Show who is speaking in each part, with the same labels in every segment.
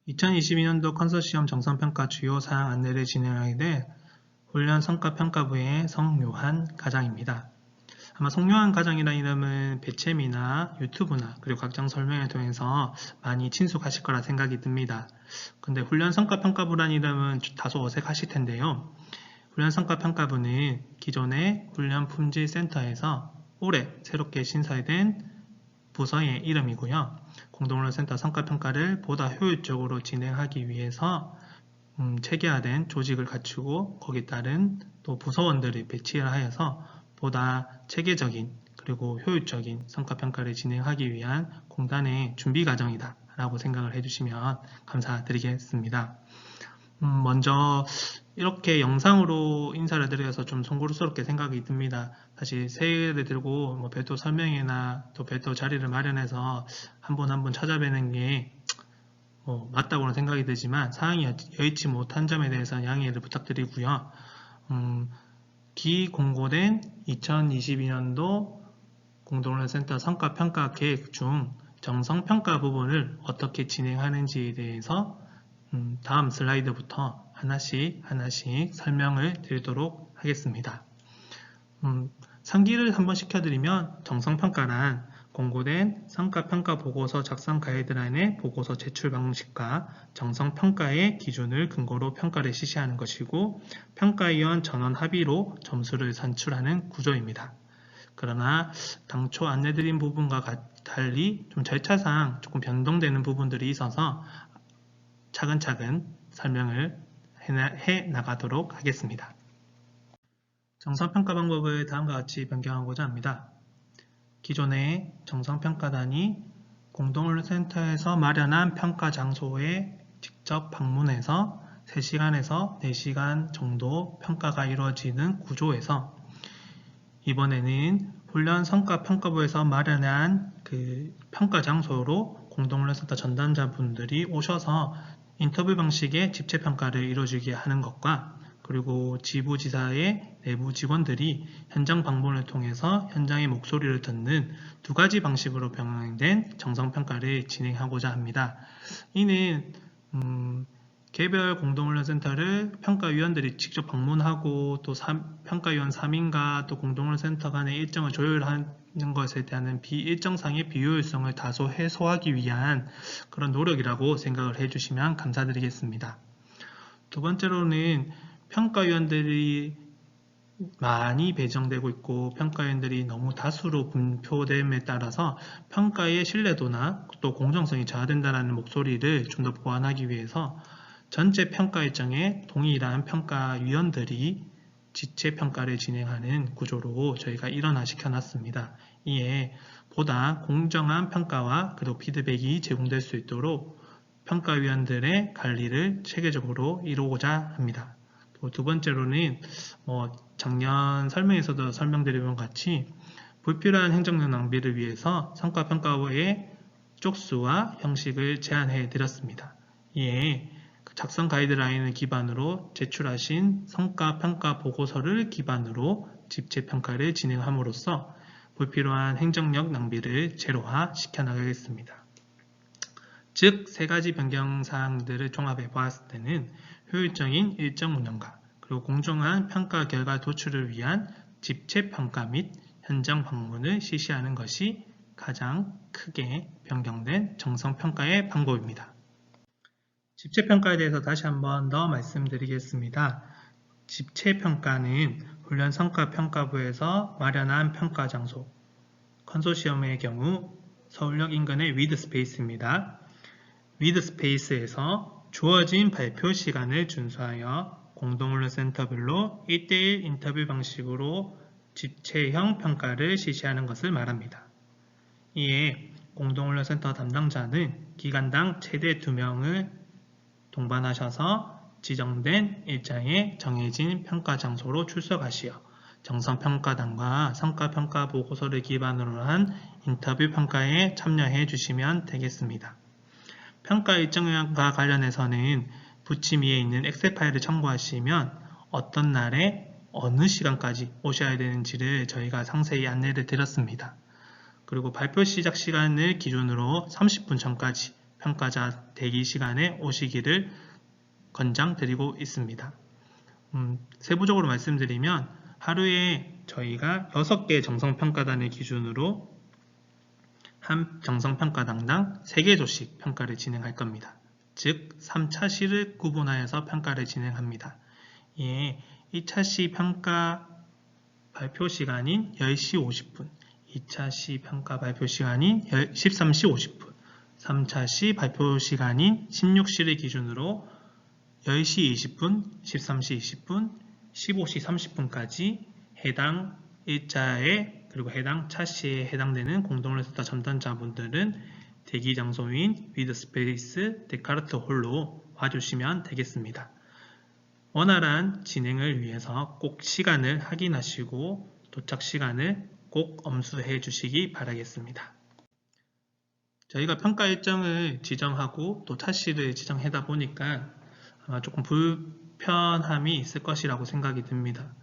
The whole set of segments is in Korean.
Speaker 1: 2022년도 컨소시엄 정성평가 주요 사항 안내를 진행하게 될 훈련 성과평가부의 성요한 과장입니다. 아마 성요한 과장이라는 이름은 배챔이나 유튜브나 그리고 각종 설명을 통해서 많이 친숙하실 거라 생각이 듭니다. 근데 훈련 성과평가부라는 이름은 다소 어색하실 텐데요. 훈련 성과평가부는 기존의 훈련품질센터에서 올해 새롭게 신설된 부서의 이름이고요. 공동훈련센터 성과평가를 보다 효율적으로 진행하기 위해서 체계화된 조직을 갖추고 거기에 따른 또 부서원들을 배치를 하여서 보다 체계적인 그리고 효율적인 성과평가를 진행하기 위한 공단의 준비 과정이다 라고 생각을 해주시면 감사드리겠습니다. 먼저 이렇게 영상으로 인사를 드려서 좀 송구스럽게 생각이 듭니다. 사실 새해를 들고 뭐 별도 설명회나 또 별도 자리를 마련해서 한 분 한 분 찾아뵈는 게 맞다고는 생각이 들지만 사항이 여의치 못한 점에 대해서 양해를 부탁드리고요. 기공고된 2022년도 공동훈련센터 성과평가 계획 중 정성평가 부분을 어떻게 진행하는지에 대해서 다음 슬라이드부터 하나씩 설명을 드리도록 하겠습니다. 상기를 한번 시켜드리면 정성평가란 공고된 성과평가 보고서 작성 가이드라인의 보고서 제출 방식과 정성평가의 기준을 근거로 평가를 실시하는 것이고 평가위원 전원 합의로 점수를 산출하는 구조입니다. 그러나 당초 안내드린 부분과 달리 좀 절차상 조금 변동되는 부분들이 있어서 차근차근 설명을 해 나가도록 하겠습니다. 정성평가 방법을 다음과 같이 변경하고자 합니다. 기존의 정성평가단이 공동훈련센터에서 마련한 평가 장소에 직접 방문해서 3시간에서 4시간 정도 평가가 이루어지는 구조에서 이번에는 훈련 성과평가부에서 마련한 그 평가 장소로 공동훈련센터 전담자분들이 오셔서 인터뷰 방식의 집체평가를 이루어지게 하는 것과 그리고 지부지사의 내부 직원들이 현장 방문을 통해서 현장의 목소리를 듣는 두 가지 방식으로 병행된 정성평가를 진행하고자 합니다. 이는 개별 공동훈련센터를 평가위원들이 직접 방문하고 또 평가위원 3인과 또 공동훈련센터 간의 일정을 조율하는 것에 대한 비일정상의 비효율성을 다소 해소하기 위한 그런 노력이라고 생각을 해주시면 감사드리겠습니다. 두 번째로는 평가위원들이 많이 배정되고 있고 평가위원들이 너무 다수로 분포됨에 따라서 평가의 신뢰도나 또 공정성이 저하된다는 목소리를 좀 더 보완하기 위해서 전체 평가 일정에 동일한 평가위원들이 지체평가를 진행하는 구조로 저희가 일원화시켜 놨습니다. 이에 보다 공정한 평가와 그리고 피드백이 제공될 수 있도록 평가위원들의 관리를 체계적으로 이루고자 합니다. 두 번째로는 작년 설명에서도 설명드린 것 같이 불필요한 행정력 낭비를 위해서 성과평가의 쪽수와 형식을 제한해 드렸습니다. 이에 작성 가이드라인을 기반으로 제출하신 성과평가 보고서를 기반으로 집체평가를 진행함으로써 불필요한 행정력 낭비를 제로화 시켜나가겠습니다. 즉, 세 가지 변경사항들을 종합해 보았을 때는 효율적인 일정 운영과 그리고 공정한 평가 결과 도출을 위한 집체평가 및 현장 방문을 실시하는 것이 가장 크게 변경된 정성평가의 방법입니다. 집체평가에 대해서 다시 한번 더 말씀드리겠습니다. 집체평가는 훈련 성과평가부에서 마련한 평가 장소, 컨소시엄의 경우 서울역 인근의 위드스페이스입니다. 위드스페이스에서 주어진 발표 시간을 준수하여 공동훈련센터별로 1대1 인터뷰 방식으로 집체형 평가를 실시하는 것을 말합니다. 이에 공동훈련센터 담당자는 기간당 최대 2명을 동반하셔서 지정된 일정에 정해진 평가 장소로 출석하시어 정성평가단과 성과평가 보고서를 기반으로 한 인터뷰 평가에 참여해 주시면 되겠습니다. 평가 일정과 관련해서는 부침 위에 있는 엑셀 파일을 참고하시면 어떤 날에 어느 시간까지 오셔야 되는지를 저희가 상세히 안내를 드렸습니다. 그리고 발표 시작 시간을 기준으로 30분 전까지 평가자 대기 시간에 오시기를 권장드리고 있습니다. 세부적으로 말씀드리면 하루에 저희가 6개 정성평가단을 기준으로 한 정성평가당당 3개조씩 평가를 진행할 겁니다. 즉 3차 시를 구분하여서 평가를 진행합니다. 예, 2차 시 평가 발표 시간인 10시 50분, 2차 시 평가 발표 시간인 13시 50분, 3차 시 발표 시간인 16시를 기준으로 10시 20분, 13시 20분, 15시 30분까지 해당 일자에 그리고 해당 차시에 해당되는 공동레센터 전담자분들은 대기 장소인 위드스페이스 데카르트 홀로 와주시면 되겠습니다. 원활한 진행을 위해서 꼭 시간을 확인하시고 도착 시간을 꼭 엄수해 주시기 바라겠습니다. 저희가 평가 일정을 지정하고 또 차시를 지정하다 보니까 아마 조금 불편함이 있을 것이라고 생각이 듭니다.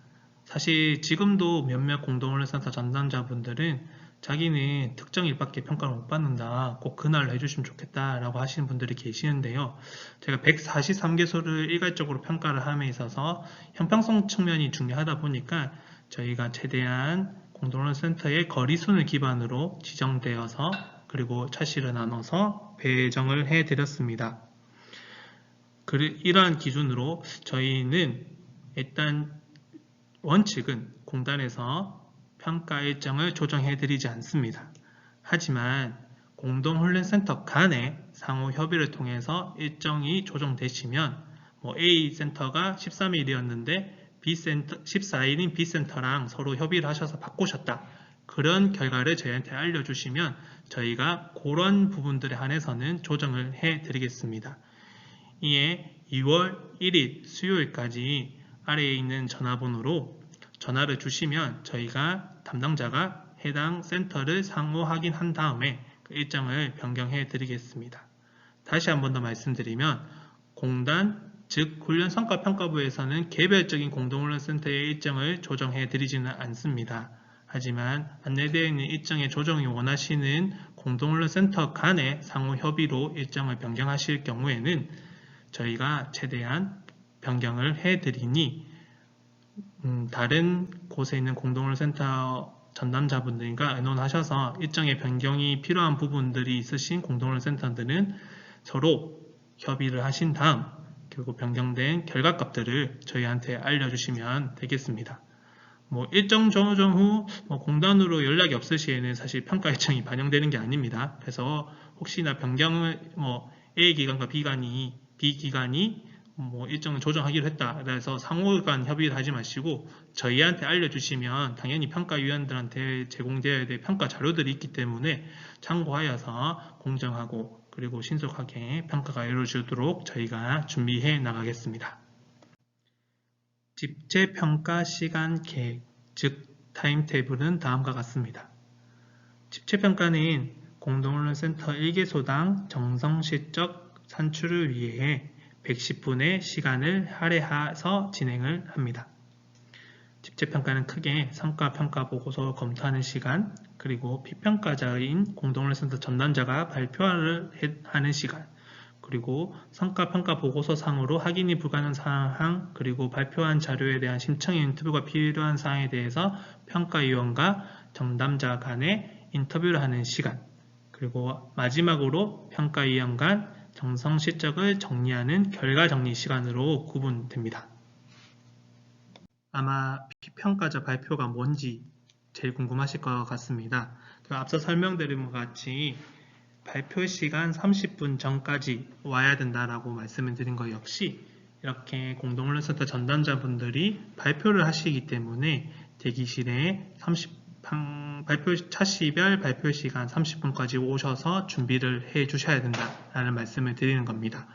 Speaker 1: 사실 지금도 몇몇 공동훈련센터 전담자분들은 자기는 특정 일밖에 평가를 못 받는다, 꼭 그날로 해주시면 좋겠다 라고 하시는 분들이 계시는데요. 제가 143개소를 일괄적으로 평가를 함에 있어서 형평성 측면이 중요하다 보니까 저희가 최대한 공동훈련센터의 거리수를 기반으로 지정되어서 그리고 차시를 나눠서 배정을 해드렸습니다. 이러한 기준으로 저희는 일단 원칙은 공단에서 평가 일정을 조정해드리지 않습니다. 하지만 공동훈련센터 간의 상호 협의를 통해서 일정이 조정되시면 A 센터가 13일이었는데 B센터, 14일인 B센터랑 서로 협의를 하셔서 바꾸셨다. 그런 결과를 저희한테 알려주시면 저희가 그런 부분들에 한해서는 조정을 해드리겠습니다. 이에 2월 1일 수요일까지 아래에 있는 전화번호로 전화를 주시면 저희가 담당자가 해당 센터를 상호 확인한 다음에 그 일정을 변경해 드리겠습니다. 다시 한 번 더 말씀드리면 공단 즉 훈련성과평가부에서는 개별적인 공동훈련센터의 일정을 조정해 드리지는 않습니다. 하지만 안내되어 있는 일정의 조정이 원하시는 공동훈련센터 간의 상호 협의로 일정을 변경하실 경우에는 저희가 최대한 변경을 해드리니 다른 곳에 있는 공동훈련센터 전담자분들과 의논하셔서 일정의 변경이 필요한 부분들이 있으신 공동훈련센터들은 서로 협의를 하신 다음 그리고 변경된 결과값들을 저희한테 알려주시면 되겠습니다. 일정 조정 후 공단으로 연락이 없을 시에는 사실 평가 일정이 반영되는 게 아닙니다. 그래서 혹시나 변경을 A 기간과 B 기간이 일정을 조정하기로 했다. 그래서 상호간 협의를 하지 마시고 저희한테 알려주시면 당연히 평가위원들한테 제공되어야 될 평가 자료들이 있기 때문에 참고하여서 공정하고 그리고 신속하게 평가가 이루어지도록 저희가 준비해 나가겠습니다. 집체평가 시간 계획, 즉 타임테이블은 다음과 같습니다. 집체평가는 공동훈련센터 1개소당 정성실적 산출을 위해 110분의 시간을 할애해서 진행을 합니다. 집체평가는 크게 성과평가보고서 검토하는 시간, 그리고 피평가자인 공동훈련센터 전담자가 발표를 하는 시간, 그리고 성과평가보고서 상으로 확인이 불가능한 사항, 그리고 발표한 자료에 대한 심층 인터뷰가 필요한 사항에 대해서 평가위원과 전담자 간의 인터뷰를 하는 시간, 그리고 마지막으로 평가위원 간 정성실적을 정리하는 결과정리 시간으로 구분됩니다. 아마 피평가자 발표가 뭔지 제일 궁금하실 것 같습니다. 앞서 설명드린 것 같이 발표 시간 30분 전까지 와야 된다라고 말씀을 드린 것 역시 이렇게 공동훈련센터 전담자분들이 발표를 하시기 때문에 대기실에 차시별 발표 시간 30분까지 오셔서 준비를 해 주셔야 된다라는 말씀을 드리는 겁니다.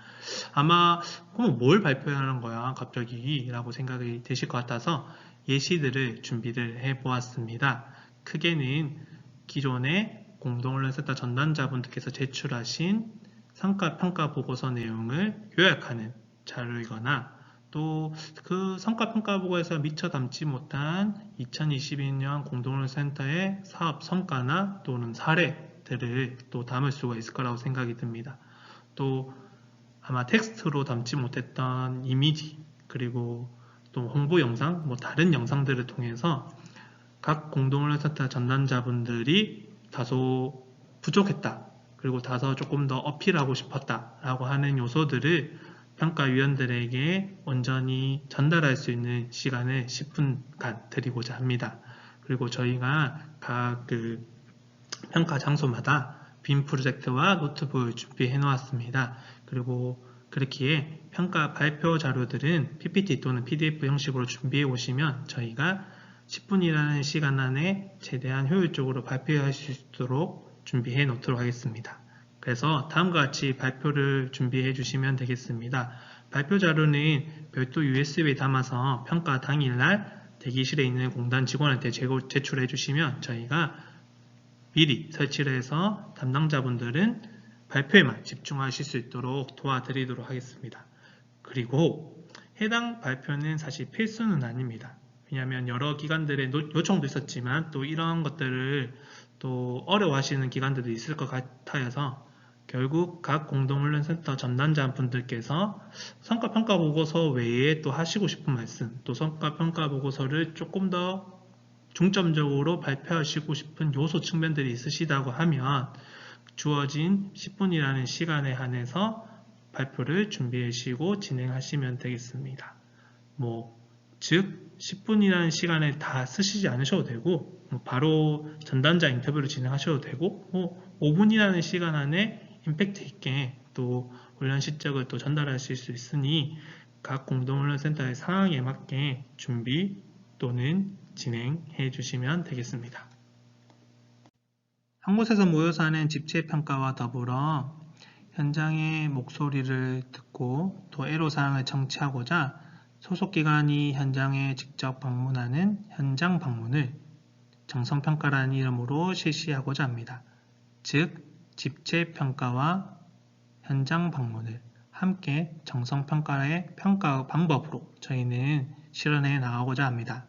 Speaker 1: 아마 그럼 뭘 발표하는 거야 갑자기 라고 생각이 되실 것 같아서 예시들을 준비를 해 보았습니다. 크게는 기존에 공동훈련센터 전담자분들께서 제출하신 성과평가 보고서 내용을 요약하는 자료이거나 또 그 성과평가 보고에서 미처 담지 못한 2022년 공동훈련센터의 사업 성과나 또는 사례들을 또 담을 수가 있을 거라고 생각이 듭니다. 또 아마 텍스트로 담지 못했던 이미지 그리고 또 홍보 영상, 뭐 다른 영상들을 통해서 각 공동훈련센터 전담자분들이 다소 부족했다. 그리고 다소 조금 더 어필하고 싶었다. 라고 하는 요소들을 평가위원들에게 온전히 전달할 수 있는 시간을 10분간 드리고자 합니다. 그리고 저희가 각 평가 장소마다 빔 프로젝트와 노트북을 준비해 놓았습니다. 그리고 그렇기에 평가 발표 자료들은 PPT 또는 PDF 형식으로 준비해 오시면 저희가 10분이라는 시간 안에 최대한 효율적으로 발표할 수 있도록 준비해 놓도록 하겠습니다. 그래서 다음과 같이 발표를 준비해 주시면 되겠습니다. 발표 자료는 별도 USB에 담아서 평가 당일날 대기실에 있는 공단 직원한테 제출해 주시면 저희가 미리 설치를 해서 담당자분들은 발표에만 집중하실 수 있도록 도와드리도록 하겠습니다. 그리고 해당 발표는 사실 필수는 아닙니다. 왜냐하면 여러 기관들의 요청도 있었지만 또 이런 것들을 또 어려워하시는 기관들도 있을 것 같아서 결국 각 공동훈련센터 전담자분들께서 성과평가보고서 외에 또 하시고 싶은 말씀, 또 성과평가보고서를 조금 더 중점적으로 발표하시고 싶은 요소 측면들이 있으시다고 하면 주어진 10분이라는 시간에 한해서 발표를 준비하시고 진행하시면 되겠습니다. 즉 10분이라는 시간을 다 쓰시지 않으셔도 되고 바로 전담자 인터뷰를 진행하셔도 되고 5분이라는 시간 안에 임팩트 있게 또 훈련 실적을 또 전달하실 수 있으니 각 공동훈련센터의 상황에 맞게 준비 또는 진행해 주시면 되겠습니다. 한 곳에서 모여서 하는 집체평가와 더불어 현장의 목소리를 듣고 또 애로사항을 청취하고자 소속기관이 현장에 직접 방문하는 현장 방문을 정성평가라는 이름으로 실시하고자 합니다. 즉, 집체평가와 현장 방문을 함께 정성평가의 평가 방법으로 저희는 실현해 나가고자 합니다.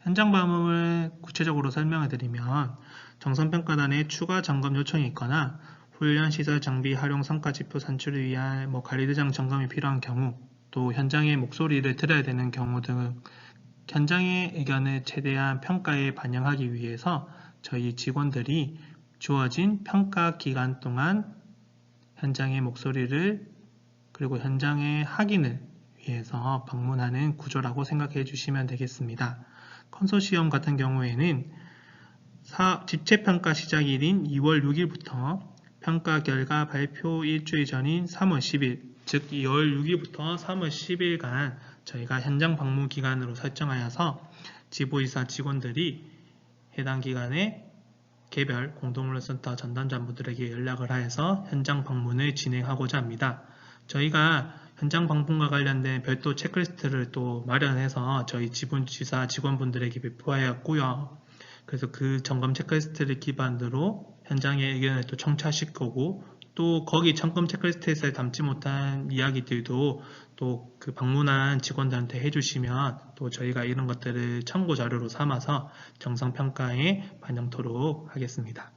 Speaker 1: 현장 방문을 구체적으로 설명해 드리면 정성평가단에 추가 점검 요청이 있거나 훈련 시설 장비 활용 성과 지표 산출을 위한 관리대장 점검이 필요한 경우 또 현장의 목소리를 들어야 되는 경우 등 현장의 의견을 최대한 평가에 반영하기 위해서 저희 직원들이 주어진 평가 기간 동안 현장의 목소리를 그리고 현장의 확인을 위해서 방문하는 구조라고 생각해 주시면 되겠습니다. 컨소시엄 같은 경우에는 집체평가 시작일인 2월 6일부터 평가 결과 발표 일주일 전인 3월 10일, 즉 2월 6일부터 3월 10일간 저희가 현장 방문 기간으로 설정하여서 지부이사 직원들이 해당 기간에 개별 공동훈련센터 전담자분들에게 연락을 하여서 현장 방문을 진행하고자 합니다. 저희가 현장 방문과 관련된 별도 체크리스트를 또 마련해서 저희 지부지사 직원분들에게 배포하였고요. 그래서 그 점검 체크리스트를 기반으로 현장의 의견을 또 청취하실 거고 또 거기 점검 체크리스트에서 담지 못한 이야기들도 또 그 방문한 직원들한테 해주시면 또 저희가 이런 것들을 참고 자료로 삼아서 정성평가에 반영토록 하겠습니다.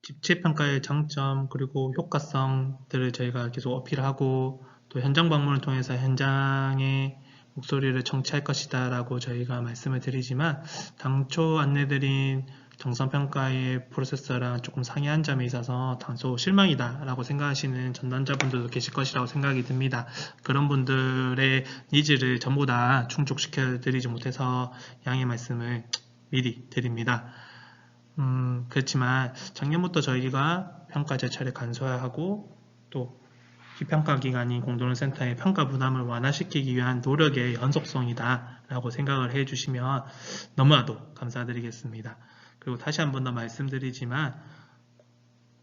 Speaker 1: 집체평가의 장점 그리고 효과성들을 저희가 계속 어필하고 또 현장 방문을 통해서 현장의 목소리를 청취할 것이다 라고 저희가 말씀을 드리지만 당초 안내드린 정성평가의 프로세서랑 조금 상이한 점이 있어서 다소 실망이다 라고 생각하시는 전담자분들도 계실 것이라고 생각이 듭니다. 그런 분들의 니즈를 전부 다 충족시켜 드리지 못해서 양해 말씀을 미리 드립니다. 그렇지만 작년부터 저희가 평가 절차를 간소화하고 또 희평가 기관인 공동훈련센터의 평가 부담을 완화시키기 위한 노력의 연속성이다 라고 생각을 해주시면 너무나도 감사드리겠습니다. 그리고 다시 한 번 더 말씀드리지만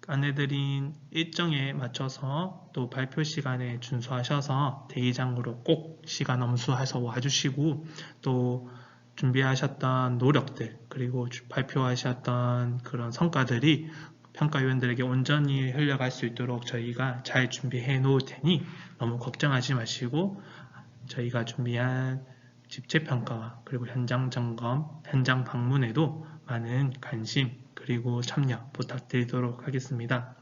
Speaker 1: 안내드린 일정에 맞춰서 또 발표 시간에 준수하셔서 대기장으로 꼭 시간 엄수해서 와주시고 또 준비하셨던 노력들 그리고 발표하셨던 그런 성과들이 평가위원들에게 온전히 흘러갈 수 있도록 저희가 잘 준비해 놓을 테니 너무 걱정하지 마시고 저희가 준비한 집체평가와 그리고 현장 점검, 현장 방문에도 많은 관심 그리고 참여 부탁드리도록 하겠습니다.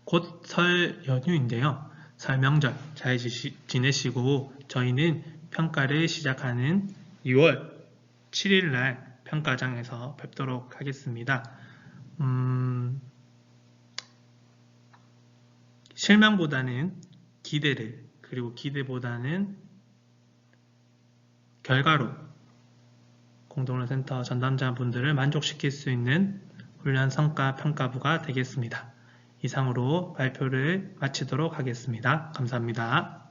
Speaker 1: 곧 설 연휴인데요. 설 명절 잘 지내시고 저희는 평가를 시작하는 2월 7일날 평가장에서 뵙도록 하겠습니다. 실망보다는 기대를, 그리고 기대보다는 결과로 공동훈련센터 전담자분들을 만족시킬 수 있는 훈련 성과 평가부가 되겠습니다. 이상으로 발표를 마치도록 하겠습니다. 감사합니다.